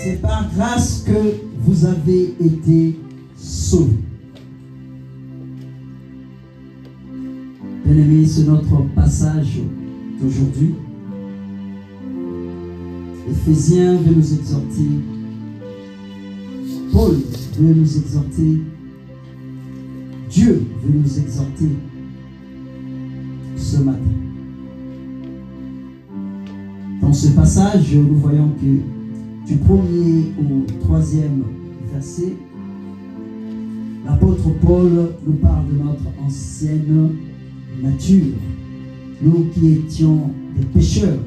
C'est par grâce que vous avez été sauvés. Bien-aimés, c'est notre passage d'aujourd'hui. Éphésiens veut nous exhorter. Paul veut nous exhorter. Dieu veut nous exhorter ce matin. Dans ce passage, nous voyons que du 1er au 3e verset, l'apôtre Paul nous parle de notre ancienne nature, nous qui étions des pécheurs.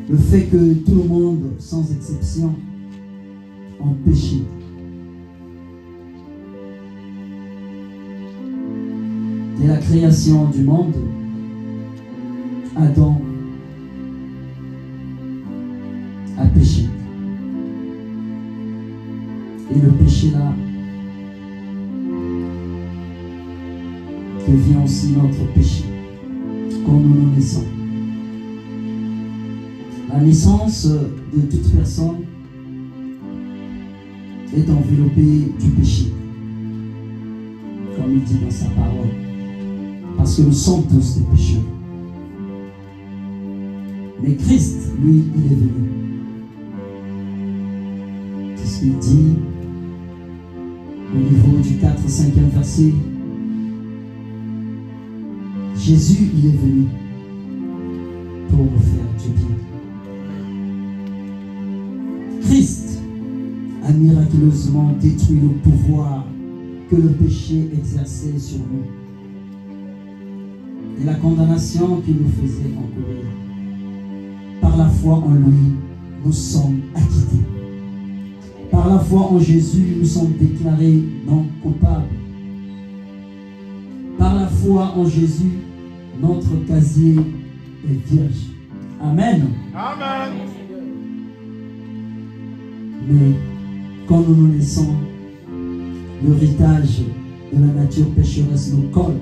Le fait que tout le monde, sans exception, ont péché. Dès la création du monde, Adam a péché. Et le péché là devient aussi notre péché quand nous nous naissons. La naissance de toute personne est enveloppée du péché, comme il dit dans sa parole, parce que nous sommes tous des pécheurs. Mais Christ, lui, il est venu. C'est ce qu'il dit au niveau du 4-5e verset. Jésus, il est venu pour nous faire du bien. Christ a miraculeusement détruit le pouvoir que le péché exerçait sur nous et la condamnation qu'il nous faisait encourir. Par la foi en lui, nous sommes acquittés. Par la foi en Jésus, nous sommes déclarés non coupables. Par la foi en Jésus, notre casier est vierge. Amen. Amen. Mais quand nous nous laissons, l'héritage de la nature pécheresse nous colle.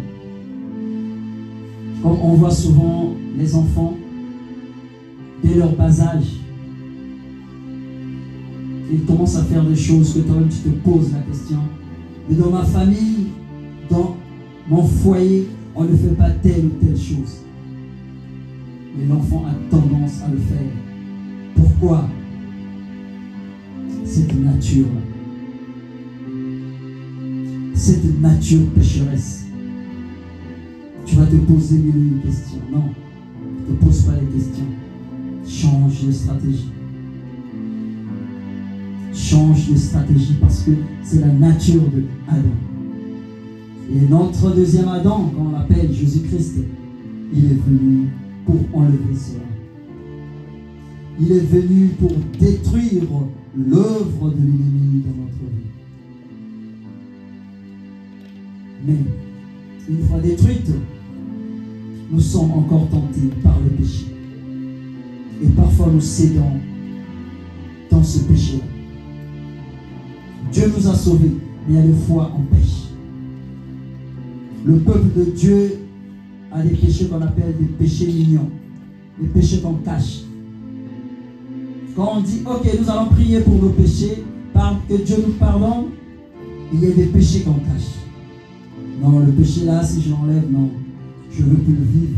Comme on voit souvent les enfants, dès leur bas âge, ils commencent à faire des choses que toi-même tu te poses la question. Mais dans ma famille, dans mon foyer, on ne fait pas telle ou telle chose. Mais l'enfant a tendance à le faire. Pourquoi? Cette nature-là. Cette nature pécheresse. Tu vas te poser une question. Non, ne te pose pas les questions. Change de stratégie. Change de stratégie parce que c'est la nature de Adam. Et notre deuxième Adam, quand on l'appelle Jésus-Christ, il est venu pour enlever cela. Il est venu pour détruire l'œuvre de l'ennemi dans notre vie. Mais, une fois détruite, nous sommes encore tentés par le péché. Et parfois nous cédons dans ce péché-là. Dieu nous a sauvés, mais il y a des fois on pêche. Le peuple de Dieu a des péchés qu'on appelle des péchés mignons, des péchés qu'on cache. Quand on dit, ok, nous allons prier pour nos péchés, que Dieu nous pardonne, il y a des péchés qu'on cache. Non, le péché là, si je l'enlève, non, je ne veux plus le vivre.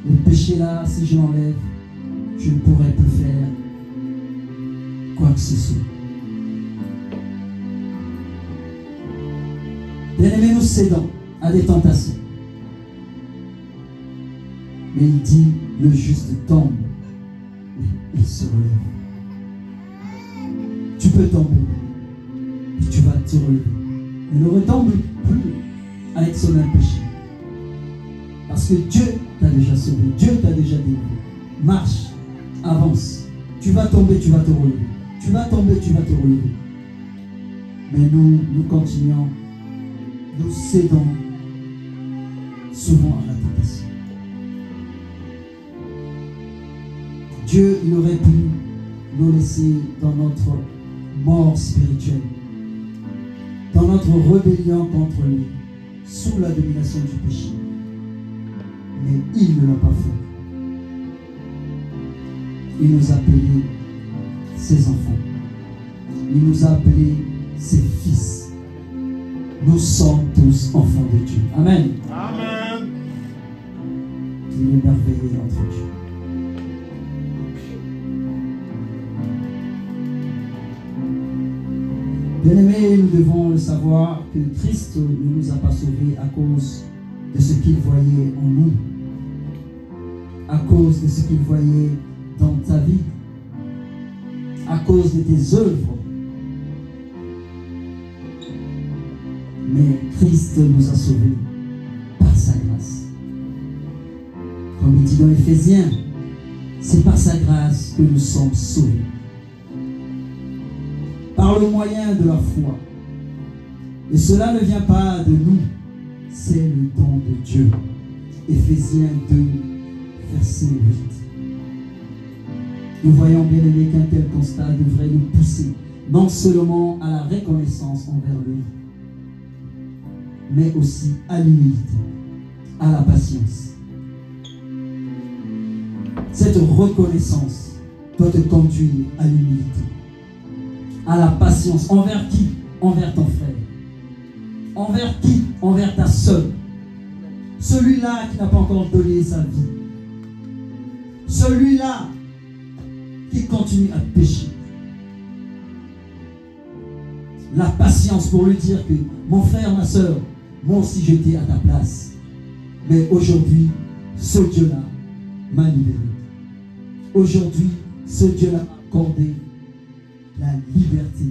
Le péché là, si je l'enlève, je ne pourrai plus faire quoi que ce soit. Bien-aimés, nous cédons à des tentations. Mais il dit, le juste tombe, mais il se relève. Tu peux tomber, et tu vas te relever. Mais ne retombe plus avec ce même péché. Parce que Dieu t'a déjà sauvé, Dieu t'a déjà délivré. Marche, avance. Tu vas tomber, tu vas te relever. Tu vas tomber, tu vas te relever. Mais nous continuons, nous cédons souvent à la tentation. Dieu, il aurait pu nous laisser dans notre mort spirituelle, dans notre rébellion contre lui, sous la domination du péché. mais il ne l'a pas fait. Il nous a appelés ses enfants. Il nous a appelés ses fils. Nous sommes tous enfants de Dieu. Amen. Amen. Il est merveilleux notre Dieu. Bien-aimés, nous devons le savoir que Christ ne nous a pas sauvés à cause de ce qu'il voyait en nous, à cause de ce qu'il voyait dans ta vie, à cause de tes œuvres. Mais Christ nous a sauvés par sa grâce. Comme il dit dans Éphésiens, c'est par sa grâce que nous sommes sauvés. Par le moyen de la foi. Et cela ne vient pas de nous, c'est le don de Dieu. Éphésiens 2, verset 8. Nous voyons bien aimé qu'un tel constat devrait nous pousser non seulement à la reconnaissance envers lui, mais aussi à l'humilité, à la patience. Cette reconnaissance doit te conduire à l'humilité, à la patience. Envers qui? Envers ton frère. Envers qui? Envers ta sœur. Celui-là qui n'a pas encore donné sa vie. Celui-là qui continue à pécher. La patience pour lui dire que mon frère, ma sœur, moi aussi j'étais à ta place. Mais aujourd'hui, ce Dieu-là m'a libéré. Aujourd'hui, ce Dieu-là m'a accordé la liberté.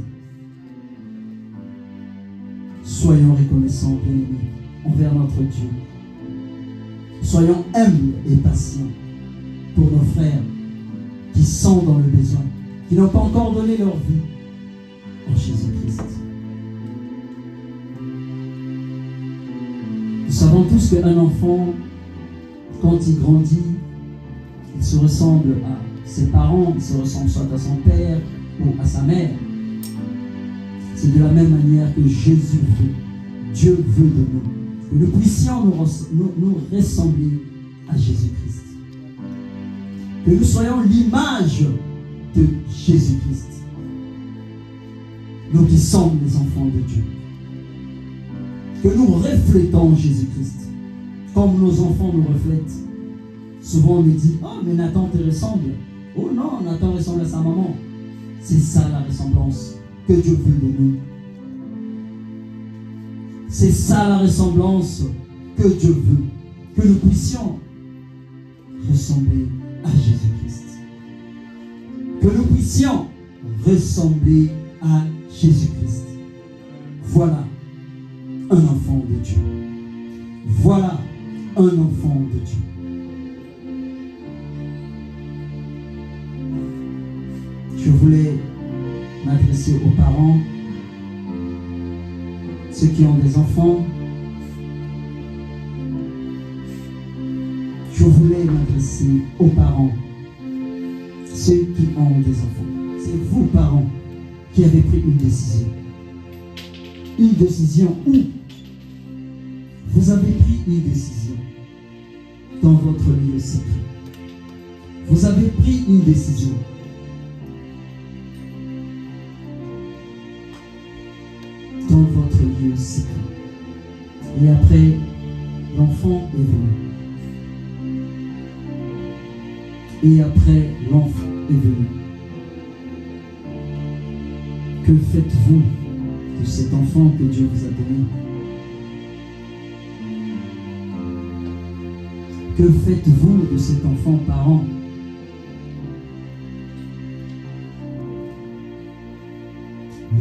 Soyons reconnaissants, bien-aimés, envers notre Dieu. Soyons humbles et patients pour nos frères qui sont dans le besoin, qui n'ont pas encore donné leur vie en Jésus-Christ. Nous savons tous qu'un enfant, quand il grandit, il se ressemble à ses parents, il se ressemble soit à son père ou à sa mère. C'est de la même manière que Jésus veut, Dieu veut de nous, que nous puissions nous ressembler à Jésus-Christ. Que nous soyons l'image de Jésus-Christ. Nous qui sommes les enfants de Dieu. Que nous reflétons Jésus-Christ. Comme nos enfants nous reflètent. Souvent on me dit, oh mais Nathan te ressemble. Oh non, Nathan ressemble à sa maman. C'est ça la ressemblance que Dieu veut de nous. C'est ça la ressemblance que Dieu veut. Que nous puissions ressembler à Jésus-Christ. Que nous puissions ressembler à Jésus-Christ. Voilà un enfant de Dieu. Voilà un enfant de Dieu. Je voulais m'adresser aux parents, ceux qui ont des enfants. Je voulais m'adresser aux parents, ceux qui ont des enfants. C'est vous, parents, qui avez pris une décision. Une décision où vous avez pris une décision dans votre lieu secret. Vous avez pris une décision. Dans votre lieu secret. Et après, l'enfant est venu. Et après, l'enfant est venu. Que faites-vous de cet enfant que Dieu vous a donné? Que faites-vous de cet enfant, parent?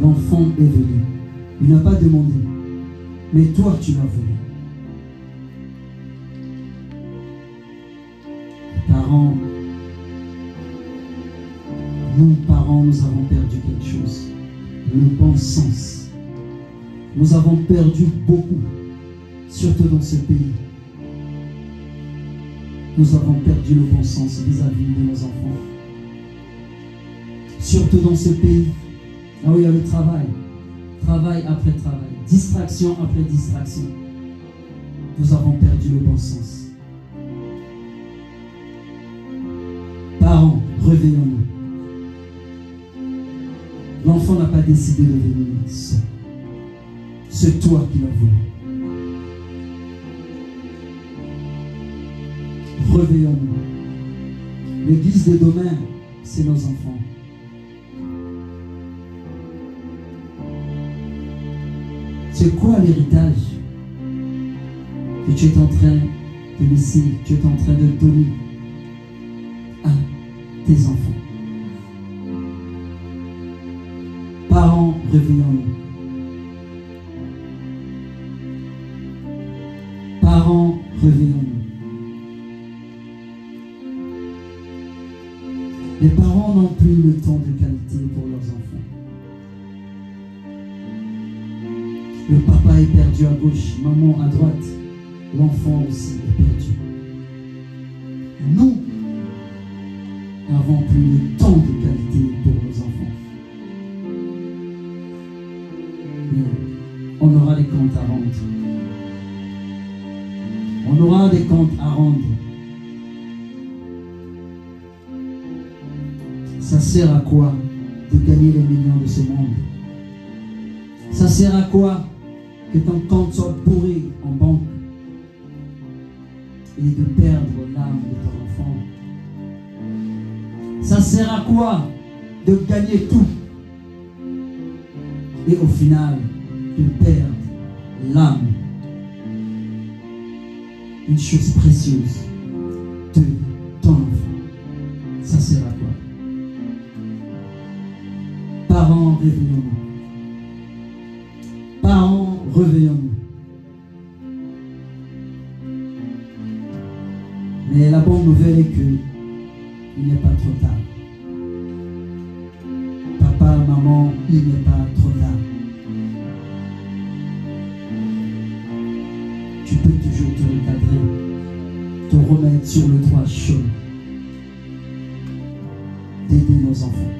L'enfant est venu. Il n'a pas demandé, mais toi tu l'as voulu. Parents, nous parents, nous avons perdu quelque chose. Le bon sens. Nous avons perdu beaucoup, surtout dans ce pays. Nous avons perdu le bon sens vis-à-vis de nos enfants. Surtout dans ce pays, là où il y a le travail. Travail après travail, distraction après distraction. Nous avons perdu le bon sens. Réveillons-nous. L'enfant n'a pas décidé de venir seul. C'est toi qui l'as voulu. Réveillons-nous. L'église de demain, c'est nos enfants. C'est quoi l'héritage que tu es en train de laisser, tu es en train de donner à tes enfants? Parents, réveillons-nous. Parents, réveillons-nous. Les parents n'ont plus le temps de qualité pour leurs enfants. Le papa est perdu à gauche, maman à droite, l'enfant aussi est perdu. Nous n'avons plus le temps de qualité pour nos enfants. Mais on aura des comptes à rendre. On aura des comptes à rendre. Ça sert à quoi de gagner les millions de ce monde? Ça sert à quoi que ton compte soit bourré en banque et de perdre l'âme de ton enfant? Ça sert à quoi de gagner tout et au final de perdre l'âme, une chose précieuse de ton enfant? Ça sert à quoi? Parents, réveillons-nous. Parents, réveillons-nous. Mais la bonne nouvelle est que il n'est pas trop tard. Papa, maman, il n'est pas trop tard. Tu peux toujours te recadrer, te remettre sur le droit chemin, d'aider nos enfants.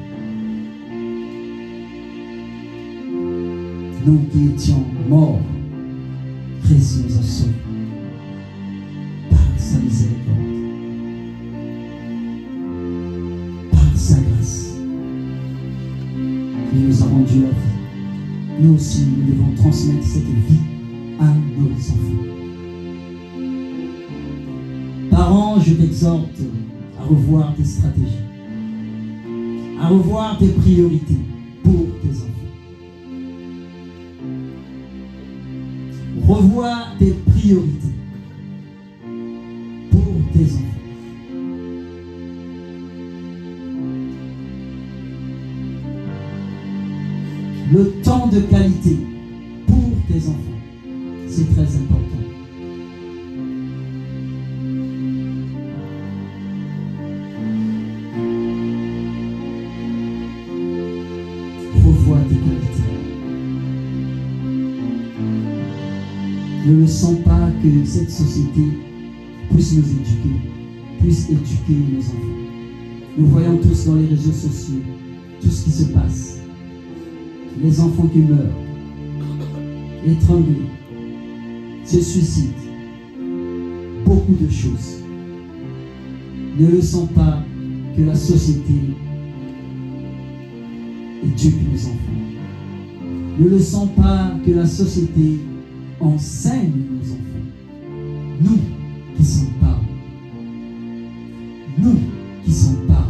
Nous qui étions morts, Christ nous a sauvés par sa miséricorde, par sa grâce. Il nous a rendu la vie. Nous aussi, nous devons transmettre cette vie à nos enfants. Parents, je t'exhorte à revoir tes stratégies, à revoir tes priorités pour tes enfants. Revois tes priorités pour tes enfants. Le temps de qualité pour tes enfants, c'est très important. Revois tes qualités. Ne laissons pas que cette société puisse nous éduquer, puisse éduquer nos enfants. Nous voyons tous dans les réseaux sociaux tout ce qui se passe. Les enfants qui meurent, étranglés, se suicident, beaucoup de choses. Ne laissons pas que la société éduque nos enfants. Ne laissons pas que la société enseigne nos enfants. Nous qui sommes parents. Nous qui sommes parents.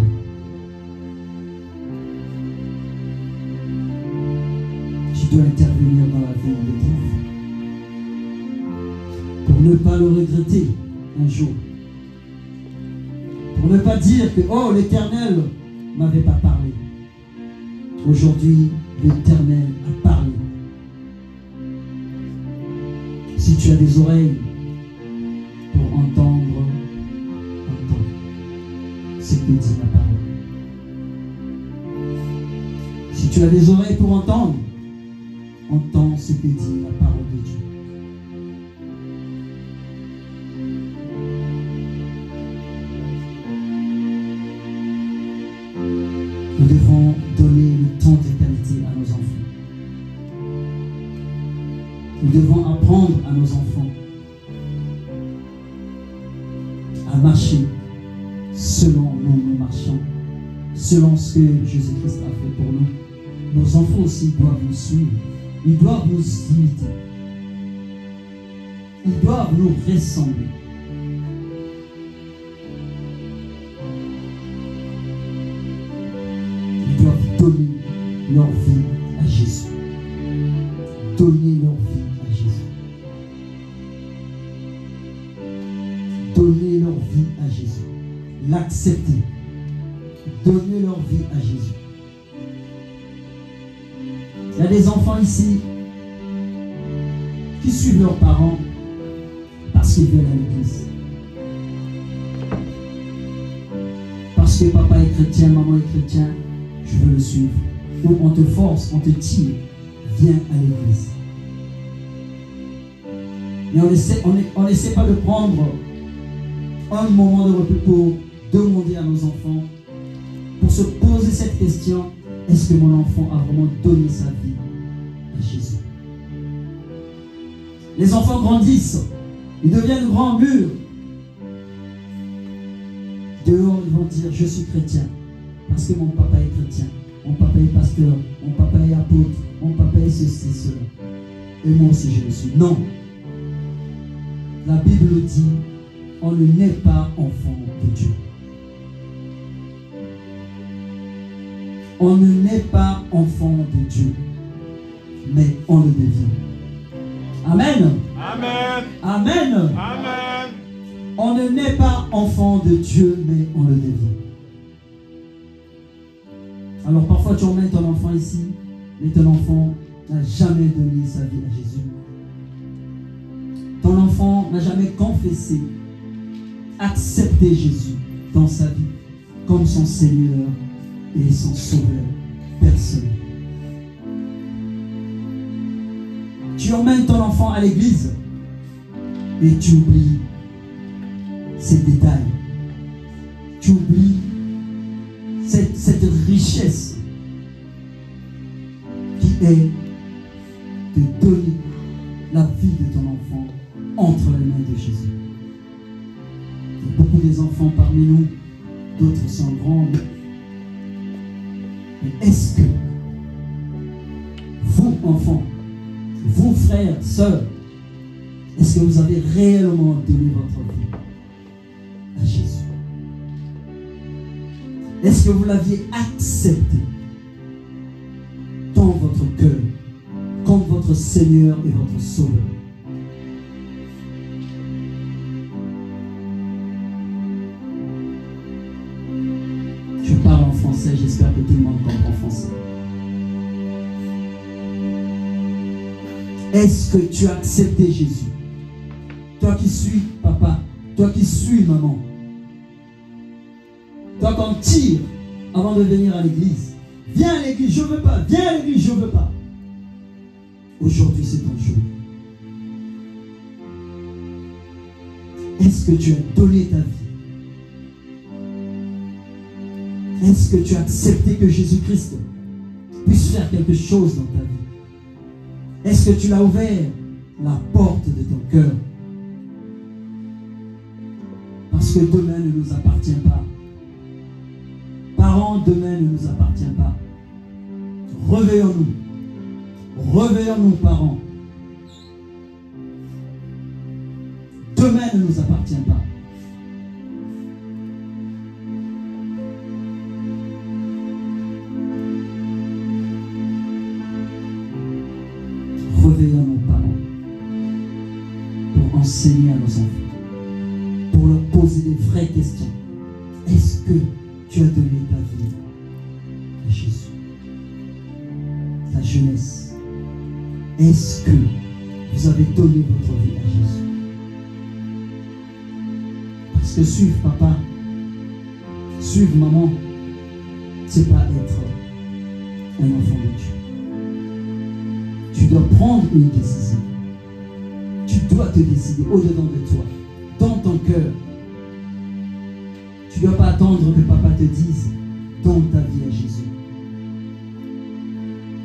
Tu dois intervenir dans la vie de ton enfant pour ne pas le regretter un jour. Pour ne pas dire que oh, l'Éternel ne m'avait pas parlé. Aujourd'hui, l'Éternel a parlé. Si tu as des oreilles pour entendre, entends ce que dit la parole. Si tu as des oreilles pour entendre, entends ce que dit la parole de Dieu. Nous devons donner le temps de qualité à nos enfants. Nous devons apprendre à nos enfants à marcher selon nous marchons ce que Jésus-Christ a fait pour nous, nos enfants aussi doivent nous suivre. Ils doivent nous imiter. Ils doivent nous ressembler. Ils doivent donner leur vie à Jésus. Donner leur vie à Jésus. Donner leur vie à Jésus. L'accepter. Donner leur vie à Jésus. Il y a des enfants ici qui suivent leurs parents parce qu'ils viennent à l'église. Parce que papa est chrétien, maman est chrétien, je veux le suivre. Ou on te force, on te tire, viens à l'église. Mais on n'essaie pas de prendre un moment de repos pour demander à nos enfants, pour se poser cette question, est-ce que mon enfant a vraiment donné sa vie à Jésus? Les enfants grandissent, ils deviennent grands mûrs. Dehors, ils vont dire, je suis chrétien, parce que mon papa est chrétien, mon papa est pasteur, mon papa est apôtre, mon papa est ceci, cela. Et moi aussi, je le suis. Non. La Bible dit, on ne naît pas enfant de Dieu. On ne naît pas enfant de Dieu, mais on le devient. Amen. Amen. Amen. Amen. On ne naît pas enfant de Dieu, mais on le devient. Alors parfois tu emmènes ton enfant ici, mais ton enfant n'a jamais donné sa vie à Jésus. Ton enfant n'a jamais confessé, accepté Jésus dans sa vie comme son Seigneur et son Sauveur personnel. Tu emmènes ton enfant à l'église et tu oublies ces détails. Tu oublies cette richesse qui est de donner la vie de ton enfant entre les mains de Jésus. Il y a beaucoup des enfants parmi nous, d'autres sont grands. Mais est-ce que vous, enfants, vous, frères, sœurs, est-ce que vous avez réellement donné votre vie à Jésus? Est-ce que vous l'aviez accepté dans votre cœur comme votre Seigneur et votre Sauveur? Je parle en français, j'espère que tout le monde comprend français. Est-ce que tu as accepté Jésus? Toi qui suis papa, toi qui suis maman, toi qu'on tire avant de venir à l'église. Viens à l'église, je ne veux pas. Viens à l'église, je ne veux pas. Aujourd'hui, c'est ton jour. Est-ce que tu as donné ta vie? Est-ce que tu as accepté que Jésus-Christ puisse faire quelque chose dans ta vie? Est-ce que tu l'as ouvert la porte de ton cœur? Parce que demain ne nous appartient pas. Parents, demain ne nous appartient pas. Réveillons-nous. Réveillons-nous, parents. Demain ne nous appartient pas. Réveillons-nous, parents, pour enseigner à nos enfants, pour leur poser des vraies questions. Est-ce que tu as donné ta vie à Jésus? Ta jeunesse, est-ce que vous avez donné votre vie à Jésus? Parce que suivre papa, suivre maman, c'est pas être un enfant de Dieu. Tu dois prendre une décision. Tu dois te décider au-dedans de toi, dans ton cœur. Tu ne dois pas attendre que papa te dise, donne ta vie à Jésus.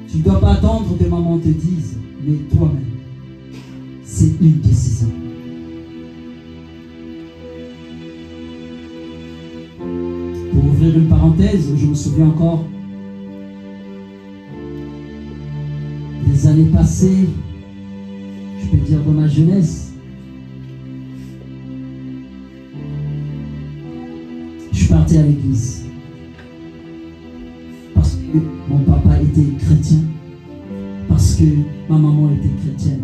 Tu ne dois pas attendre que maman te dise, mais toi-même, c'est une décision. Pour ouvrir une parole parenthèse, je me souviens encore des années passées, je peux dire dans ma jeunesse. Je suis parti à l'église parce que mon papa était chrétien, parce que ma maman était chrétienne.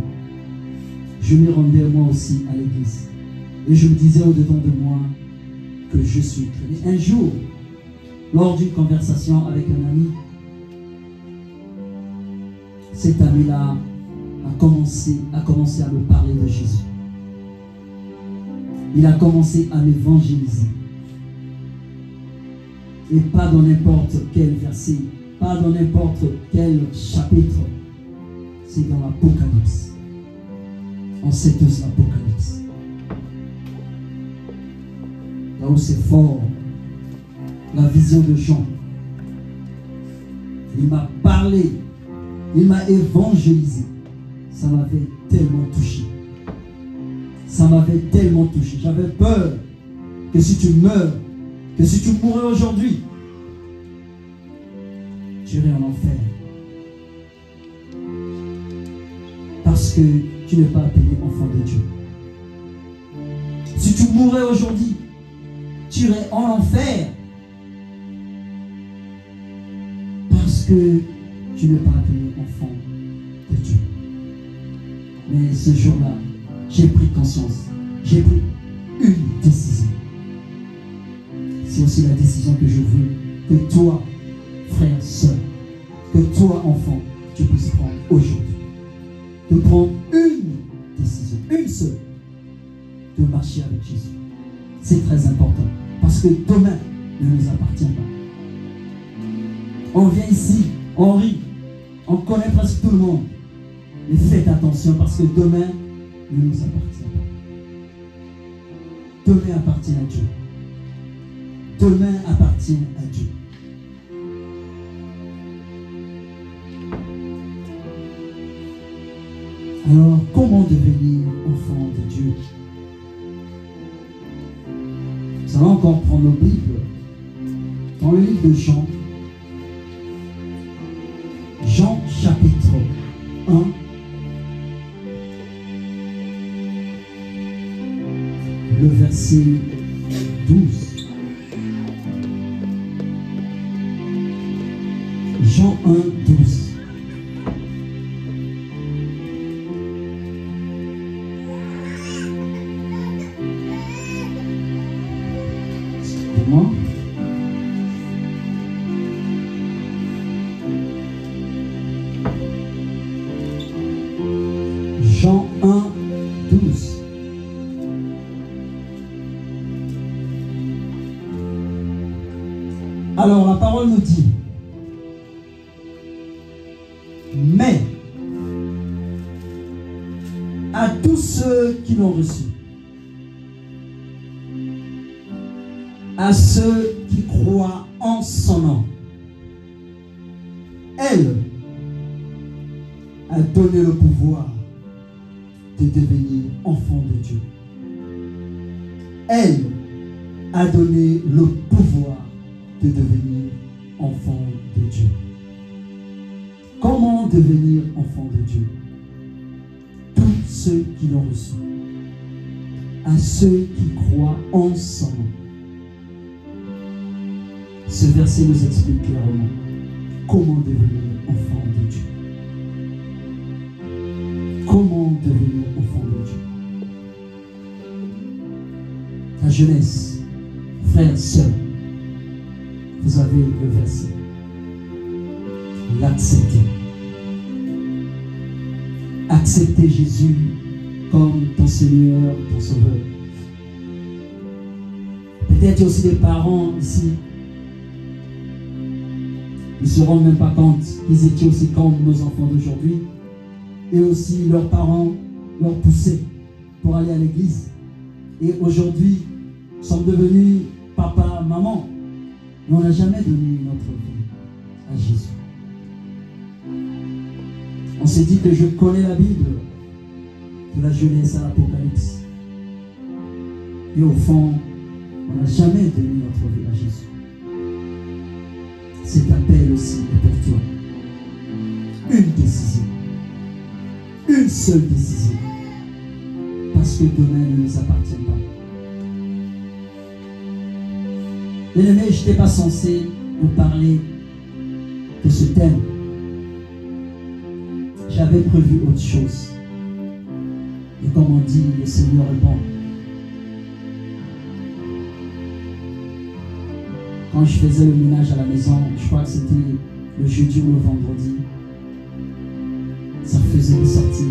Je me rendais moi aussi à l'église et je me disais au-dedans de moi que je suis chrétien. Un jour, lors d'une conversation avec un ami, cet ami-là a commencé à me parler de Jésus. Il a commencé à m'évangéliser. Et pas dans n'importe quel verset, pas dans n'importe quel chapitre. C'est dans l'Apocalypse. On sait tous l'Apocalypse. Là où c'est fort, la vision de Jean. Il m'a parlé, il m'a évangélisé. Ça m'avait tellement touché. Ça m'avait tellement touché. J'avais peur que si tu meurs, que si tu mourais aujourd'hui, tu irais en enfer. Parce que tu n'es pas appelé enfant de Dieu. Si tu mourrais aujourd'hui, tu irais en enfer. Parce que tu n'es pas appelé enfant de Dieu. Mais ce jour-là, j'ai pris conscience. J'ai pris une décision. C'est aussi la décision que je veux que toi, frère, sœur, que toi, enfant, tu puisses prendre aujourd'hui. De prendre une décision, une seule, de marcher avec Jésus. C'est très important. Parce que demain ne nous appartient pas. On vient ici, on rit, on connaît presque tout le monde. Mais faites attention parce que demain ne nous appartient pas. Demain appartient à Dieu. Demain appartient à Dieu. Alors, comment devenir enfant de Dieu? Nous allons encore prendre nos Bibles dans le livre de Jean. Jean chapitre 1. Le verset 12. Jean 1, 12. Excusez-moi. Jean 1, 12. Alors la parole nous dit: mais à tous ceux qui l'ont reçu, à ceux qui croient en son nom, elle a donné le pouvoir de devenir enfant de Dieu. Elle a donné le pouvoir de devenir enfant de Dieu. Comment devenir enfant de Dieu? Tous ceux qui l'ont reçu, à ceux qui croient en son nom. Ce verset nous explique clairement comment devenir enfant de Dieu. Comment devenir enfant de Dieu? La jeunesse, frères, sœurs, vous avez le verset. L'accepter. Accepter Jésus comme ton Seigneur, ton Sauveur. Peut-être il y a aussi des parents ici. Ils ne se rendent même pas compte qu'ils étaient aussi comme nos enfants d'aujourd'hui. Et aussi leurs parents leur poussaient pour aller à l'église. Et aujourd'hui, nous sommes devenus papa, maman. Mais on n'a jamais donné notre vie à Jésus. On s'est dit que je connais la Bible, de la Genèse à l'Apocalypse. Et au fond, on n'a jamais donné notre vie à Jésus. seule décision. Parce que demain ne nous appartient pas. Bien-aimé, je n'étais pas censé vous parler de ce thème. J'avais prévu autre chose. Et comme on dit, le Seigneur est bon. Quand je faisais le ménage à la maison, je crois que c'était le jeudi ou le vendredi, ça faisait me sortir.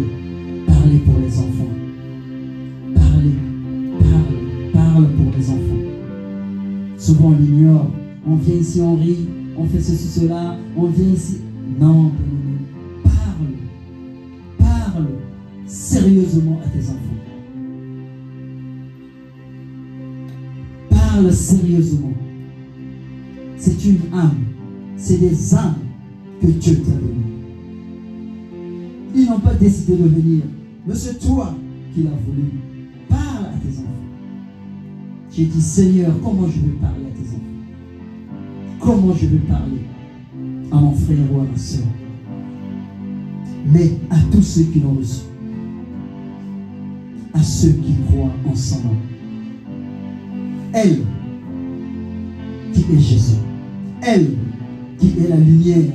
Parler pour les enfants. Parle pour les enfants. Souvent on l'ignore. On vient ici, on rit, on fait ceci, cela, on vient ici. Non, parle sérieusement à tes enfants. Parle sérieusement. C'est une âme. C'est des âmes que Dieu t'a données. Ils n'ont pas décidé de venir, mais c'est toi qui l'as voulu. Parle à tes enfants. J'ai dit, Seigneur, comment je vais parler à tes enfants? Comment je vais parler à mon frère ou à ma soeur? Mais à tous ceux qui l'ont reçu, à ceux qui croient en son nom. Elle qui est Jésus, elle qui est la lumière,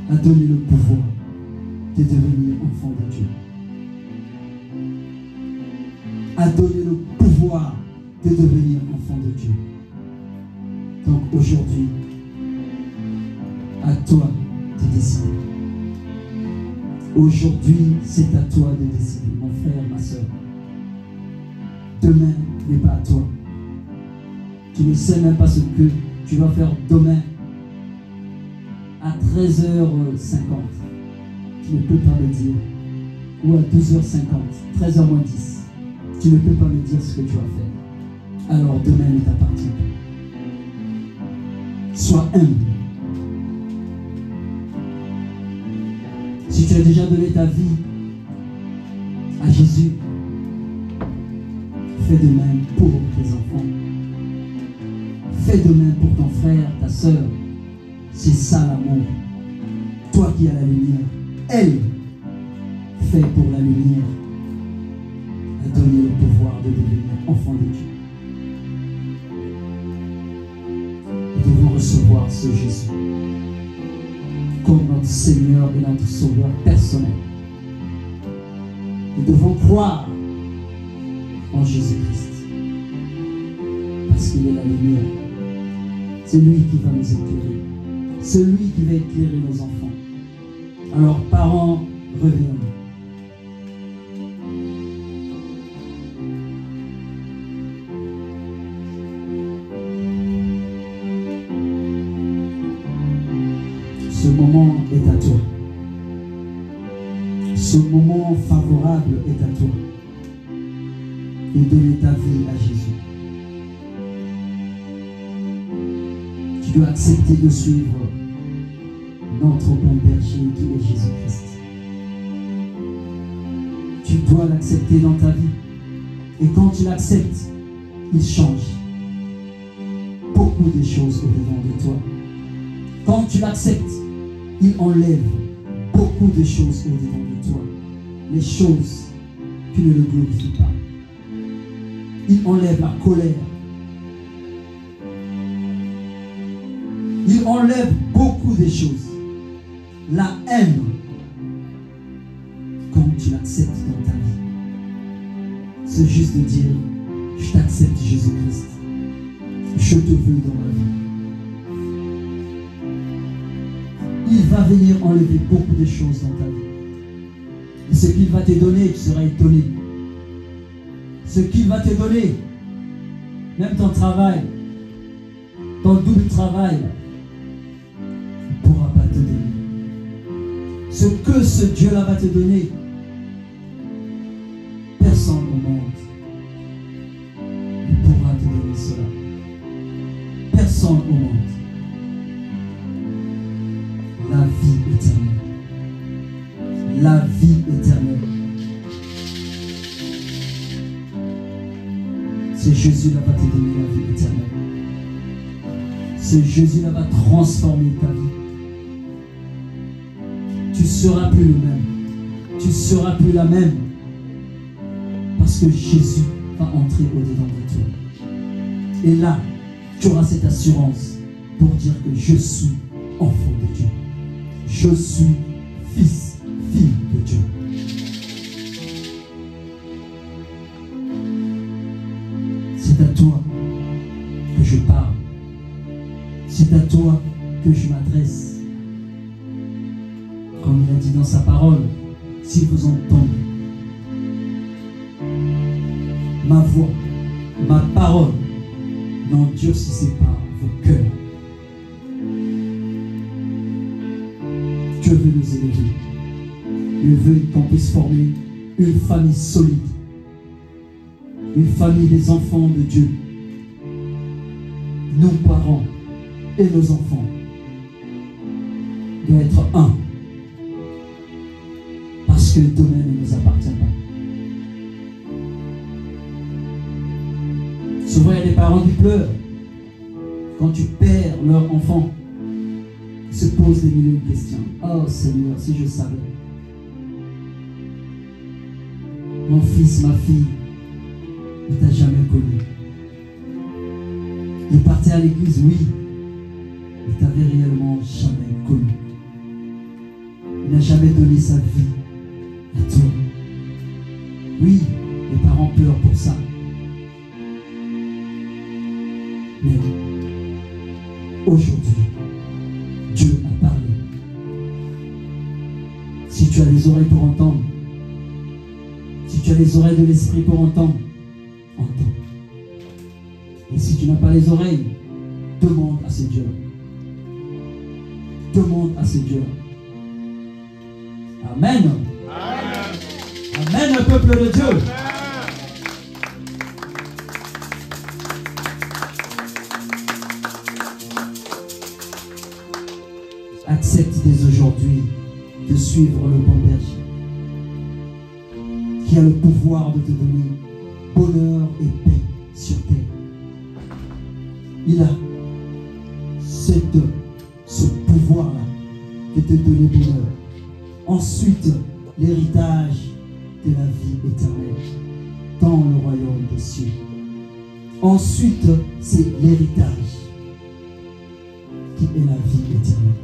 a donné le pouvoir de devenir enfant de Dieu. A donné le pouvoir de devenir enfant de Dieu. Donc aujourd'hui, à toi de décider. Aujourd'hui, c'est à toi de décider, mon frère, ma soeur. Demain n'est pas à toi. Tu ne sais même pas ce que tu vas faire demain à 13h50. Tu ne peux pas me dire. Ou à 12h50, 13h moins 10. Tu ne peux pas me dire ce que tu vas faire. Alors demain ne t'appartient pas. Sois humble. Si tu as déjà donné ta vie à Jésus, fais de même pour tes enfants. Fais de même pour ton frère, ta soeur. C'est ça l'amour. Toi qui as la lumière, elle fait pour la lumière, a donné le pouvoir de devenir enfant de Dieu. Nous devons recevoir ce Jésus comme notre Seigneur et notre Sauveur personnel. Nous devons croire en Jésus-Christ parce qu'il est la lumière. C'est lui qui va nous éclairer. C'est lui qui va éclairer nos enfants. Alors, parents, revenons. Ce moment est à toi. Ce moment favorable est à toi. Et donner ta vie à Jésus. Tu dois accepter de suivre notre bon berger qui est Jésus-Christ. Tu dois l'accepter dans ta vie. Et quand tu l'acceptes, il change beaucoup de choses au-dedans de toi. Quand tu l'acceptes, il enlève beaucoup de choses au-dedans de toi. Les choses qui ne le glorifient pas. Il enlève la colère. Il enlève beaucoup de choses. La haine. Quand tu l'acceptes dans ta vie. C'est juste de dire, je t'accepte Jésus-Christ. Je te veux dans ma vie. Il va venir enlever beaucoup de choses dans ta vie. Et ce qu'il va te donner, tu seras étonné. Ce qu'il va te donner, même ton travail, ton double travail, il ne pourra pas te donner. Ce que ce Dieu-là va te donner, personne au monde ne pourra te donner cela. Personne au monde. La vie éternelle. La vie éternelle. Ce Jésus-là va te donner la vie éternelle. Ce Jésus-là va transformer ta vie. Tu ne seras plus le même. tu ne seras plus la même. Parce que Jésus va entrer au-dedans de toi. Et là, tu auras cette assurance pour dire que je suis enfant de Dieu. Je suis fils, fille de Dieu. C'est à toi que je parle. C'est à toi que je m'adresse. Comme il a dit dans sa parole, si vous entendez ma voix, ma parole, n'endurcissez pas vos cœurs. Dieu veut nous élever. Il veut qu'on puisse former une famille solide. Une famille des enfants de Dieu. Nos parents et nos enfants doivent être un. Parce que le domaine ne nous appartient pas. Souvent, il y a des parents qui pleurent. Quand tu perds leur enfant, ils se posent des milliers de questions. Oh Seigneur, si je savais. Mon fils, ma fille, ne t'a jamais connu. Il partait à l'église, oui. Il t'avait réellement jamais connu. Il n'a jamais donné sa vie à toi. Oui, les parents pleurent pour ça. Mais aujourd'hui, Dieu a parlé. Si tu as les oreilles pour entendre, si tu as les oreilles de l'esprit pour entendre, entends. Et si tu n'as pas les oreilles, demande à ce Dieu. Demande à ce Dieu. Amen. Amen. Amen, le peuple de Dieu. Amen. Accepte dès aujourd'hui de suivre le bon berger qui a le pouvoir de te donner bonheur et paix sur terre. Il a ce pouvoir-là de te donner bonheur. Ensuite, l'héritage de la vie éternelle dans le royaume des cieux. Ensuite, c'est l'héritage qui est la vie éternelle.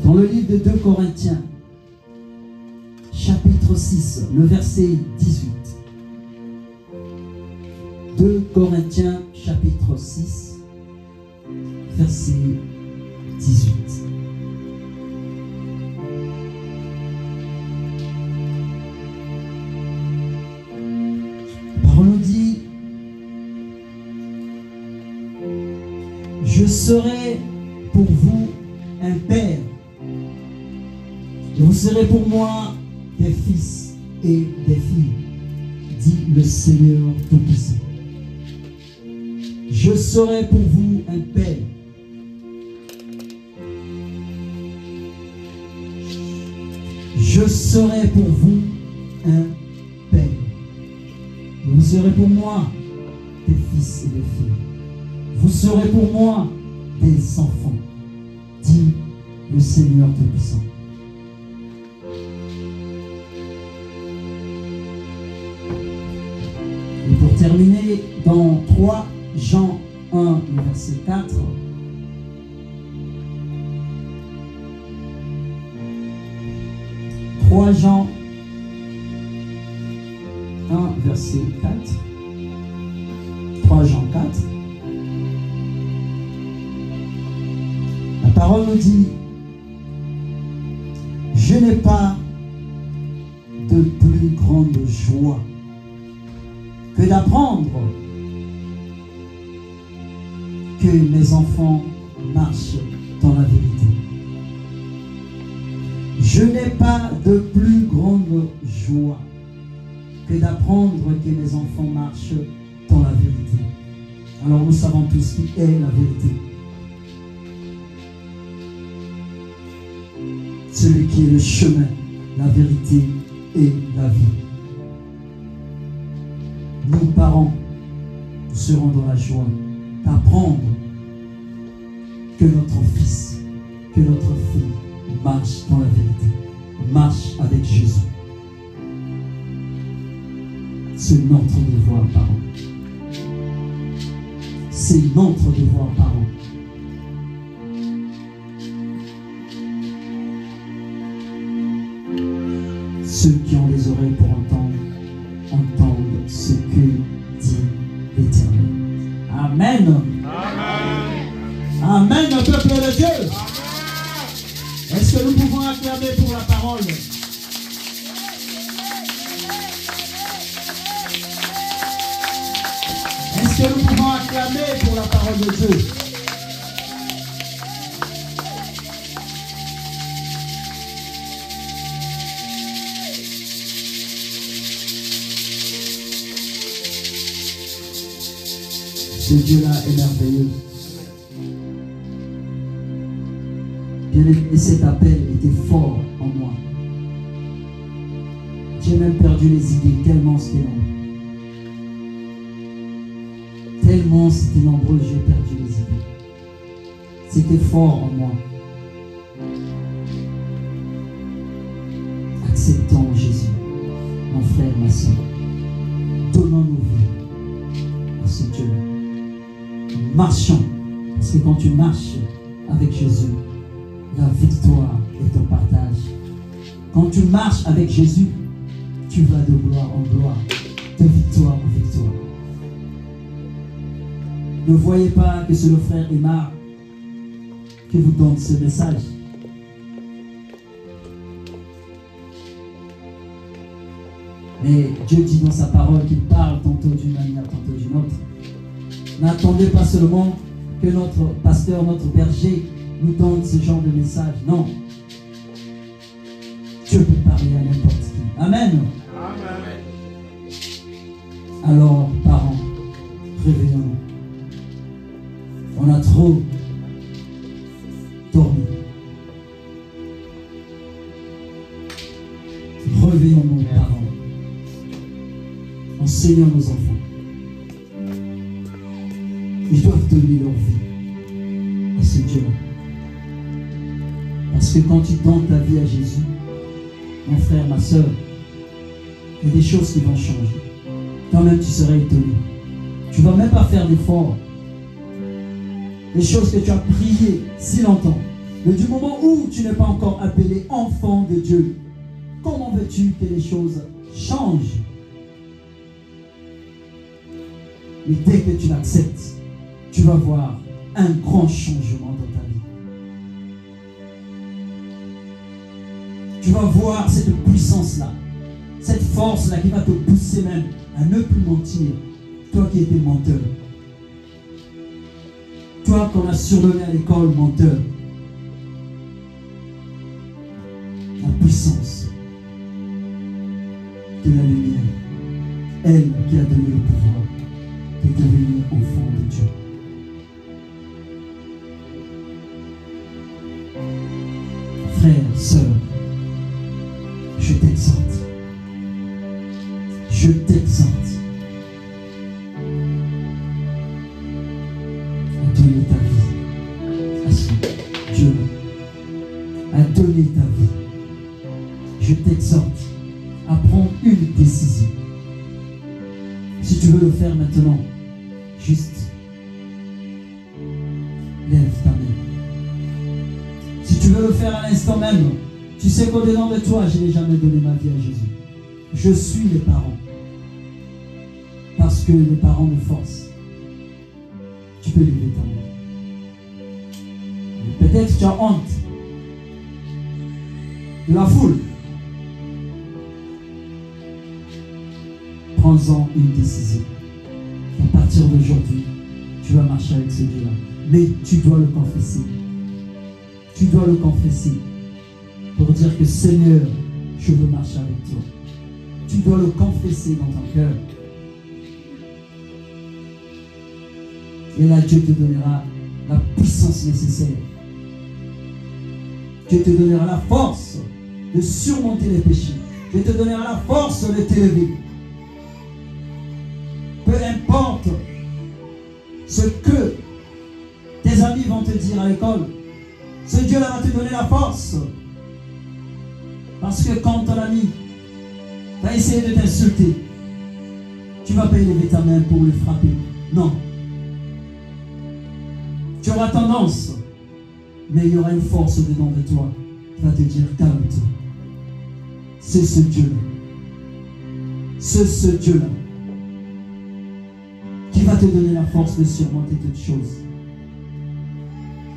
Dans le livre de 2 Corinthiens, chapitre 6, le verset 18. 2 Corinthiens, chapitre 6, verset 18. La parole nous dit: je serai pour vous un père, et vous serez pour moi des fils et des filles, dit le Seigneur Tout-Puissant. Je serai pour vous un père. Je serai pour vous un père. Vous serez pour moi des fils et des filles. Vous serez pour moi des enfants, dit le Seigneur Tout-Puissant. Et pour terminer, dans 3 Jean 1, le verset 4, Jean 1, verset 4. 3 Jean 4. La parole nous dit: je n'ai pas de plus grande joie que d'apprendre que mes enfants marchent dans la vérité. Je n'ai pas de plus grande joie que d'apprendre que mes enfants marchent dans la vérité. Alors nous savons tous ce qui est la vérité. Celui qui est le chemin, la vérité et la vie. Nous, parents, nous serons dans la joie d'apprendre que notre fils, que notre fille Marche dans la vérité. Marche avec Jésus. C'est notre devoir, parents. C'est notre devoir, parents. Ceux qui ont les oreilles pour entendre, entendent ce que dit l'Éternel. Amen. Amen. Amen, le peuple de Dieu. Amen. Est-ce que nous pouvons acclamer pour la parole? Est-ce que nous pouvons acclamer pour la parole de Dieu? Ce Dieu-là est merveilleux. Bien-aimé, et cet appel était fort en moi. J'ai même perdu les idées tellement c'était nombreux. Tellement c'était nombreux, j'ai perdu les idées. C'était fort en moi. Acceptons Jésus, mon frère, ma soeur. Donnons-nous vie à ce Dieu-là. Marchons. Parce que quand tu marches avec Jésus, la victoire est ton partage. Quand tu marches avec Jésus, tu vas de gloire en gloire, de victoire en victoire. Ne voyez pas que c'est le frère Aymar qui vous donne ce message. Mais Dieu dit dans sa parole qu'il parle tantôt d'une manière, tantôt d'une autre. N'attendez pas seulement que notre pasteur, notre berger nous donne ce genre de message. Non. Dieu peut parler à n'importe qui. Amen. Amen. Alors, parents, réveillons-nous. On a trop dormi. Réveillons-nous, parents. Enseignons nos enfants. Ils doivent donner leur vie à ce Dieu-là. Parce que quand tu donnes ta vie à Jésus, mon frère, ma soeur, il y a des choses qui vont changer. Toi-même, tu seras étonné. Tu ne vas même pas faire d'efforts. Les choses que tu as priées si longtemps. Mais du moment où tu n'es pas encore appelé enfant de Dieu, comment veux-tu que les choses changent? Mais dès que tu l'acceptes, tu vas voir un grand changement dans ta vie. Tu vas voir cette puissance-là, cette force-là qui va te pousser même à ne plus mentir. Toi qui étais menteur. Toi qu'on a surnommé à l'école menteur. La puissance de la lumière. Elle qui a donné le pouvoir de devenir enfant de Dieu. Frères, sœurs, je t'exhorte. Je t'exhorte à donner ta vie à ce Dieu, à donner ta vie. Je t'exhorte à prendre une décision. Si tu veux le faire maintenant, juste lève ta main. Si tu veux le faire à l'instant même, tu sais qu'au-dedans de toi, je n'ai jamais donné ma vie à Jésus. Je suis les parents. Parce que les parents me forcent. Tu peux lever ta main. Peut-être tu as honte de la foule. Prends-en une décision. À partir d'aujourd'hui, tu vas marcher avec ce Dieu-là. Mais tu dois le confesser. Tu dois le confesser pour dire que Seigneur, je veux marcher avec toi. Tu dois le confesser dans ton cœur. Et là, Dieu te donnera la puissance nécessaire. Dieu te donnera la force de surmonter les péchés. Dieu te donnera la force de t'élever. Peu importe ce que tes amis vont te dire à l'école, ce Dieu-là va te donner la force Parce que quand ton ami va essayer de t'insulter, tu ne vas pas élever ta main pour le frapper. Non. Tu auras tendance, mais il y aura une force dedans de toi qui va te dire calme-toi. C'est ce Dieu-là. C'est ce Dieu-là qui va te donner la force de surmonter toutes choses.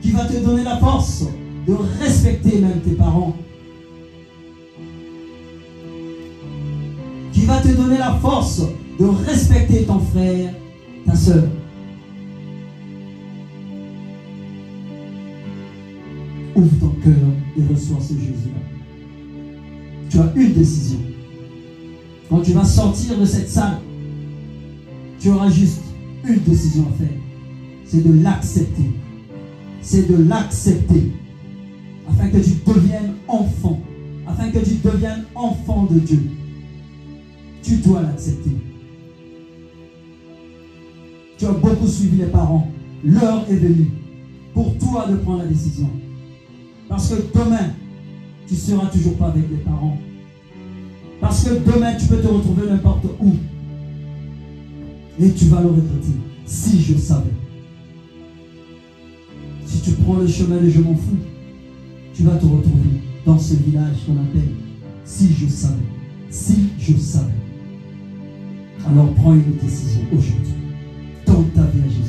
Qui va te donner la force de respecter même tes parents. Qui va te donner la force de respecter ton frère, ta soeur. Ouvre ton cœur et reçois ce Jésus-là. Tu as une décision. Quand tu vas sortir de cette salle, tu auras juste une décision à faire. C'est de l'accepter. C'est de l'accepter. Afin que tu deviennes enfant. Afin que tu deviennes enfant de Dieu. Tu dois l'accepter. Tu as beaucoup suivi les parents. L'heure est venue pour toi de prendre la décision. Parce que demain, tu ne seras toujours pas avec les parents. Parce que demain, tu peux te retrouver n'importe où. Et tu vas le regretter. Si je savais. Si tu prends le chemin de je m'en fous, tu vas te retrouver dans ce village qu'on appelle si je savais. Si je savais. Alors prends une décision aujourd'hui. Donne ta vie à Jésus.